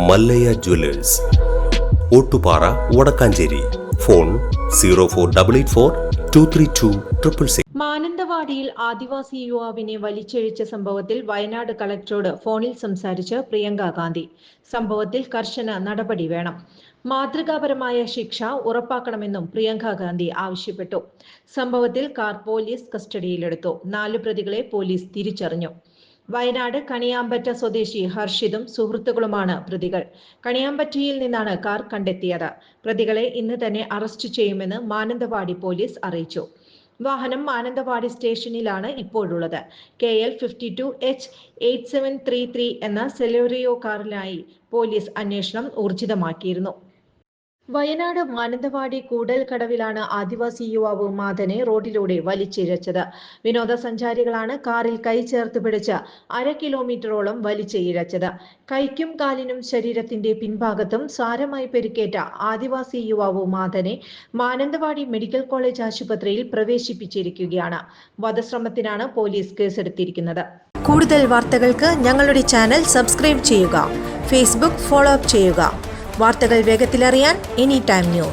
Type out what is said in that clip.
Mallayya Jewellers, Ottupara, Vadakkanchery. Phone 04884232666. മാനന്തവാടിയിൽ ആദിവാസി യുവാവിനെ വലിച്ചിഴച്ച സംഭവത്തിൽ വയനാട് കളക്ടറോട് ഫോണിൽ സംസാരിച്ച് പ്രിയങ്ക ഗാന്ധി. സംഭവത്തിൽ കർശന നടപടി വേണം, മാതൃകാപരമായ ശിക്ഷ ഉറപ്പാക്കണമെന്നും പ്രിയങ്ക ഗാന്ധി ആവശ്യപ്പെട്ടു. സംഭവത്തിൽ കാർ പോലീസ് കസ്റ്റഡിയിലെടുത്തു. 4 പ്രതികളെ പോലീസ് തിരിച്ചറിഞ്ഞു. വയനാട് കണിയാമ്പറ്റ സ്വദേശി ഹർഷിതും സുഹൃത്തുക്കളുമാണ് പ്രതികൾ. കണിയാമ്പറ്റയിൽ നിന്നാണ് കാർ കണ്ടെത്തിയത്. പ്രതികളെ ഇന്ന് തന്നെ അറസ്റ്റ് ചെയ്യുമെന്ന് മാനന്തവാടി പോലീസ് അറിയിച്ചു. വാഹനം മാനന്തവാടി സ്റ്റേഷനിലാണ് ഇപ്പോഴുള്ളത്. KL 52H8733 എന്ന സെലോറിയോ കാറിനായി പോലീസ് അന്വേഷണം ഊർജിതമാക്കിയിരുന്നു. വയനാട് മാനന്തവാടി കൂടൽക്കടവിലാണ് ആദിവാസി യുവാവ് മാധനെ റോഡിലൂടെ വലിച്ചിഴച്ചത്. വിനോദസഞ്ചാരികളാണ് കാറിൽ കൈ ചേർത്ത് പിടിച്ച് 1/2 കിലോമീറ്ററോളം വലിച്ചിഴച്ചത്. കൈക്കും കാലിനും ശരീരത്തിന്റെ പിൻഭാഗത്തും സാരമായി പരിക്കേറ്റ ആദിവാസി യുവാവ് മാധനെ മാനന്തവാടി മെഡിക്കൽ കോളേജ് ആശുപത്രിയിൽ പ്രവേശിപ്പിച്ചിരിക്കുകയാണ്. വധശ്രമത്തിനാണ് പോലീസ് കേസെടുത്തിരിക്കുന്നത്. കൂടുതൽ വാർത്തകൾക്ക് ഞങ്ങളുടെ ചാനൽ സബ്സ്ക്രൈബ് ചെയ്യുക. ഫേസ്ബുക്ക് ഫോളോ അപ്പ് ചെയ്യുക. വാർത്തകൾ വേഗത്തിലറിയാൻ Anytime News.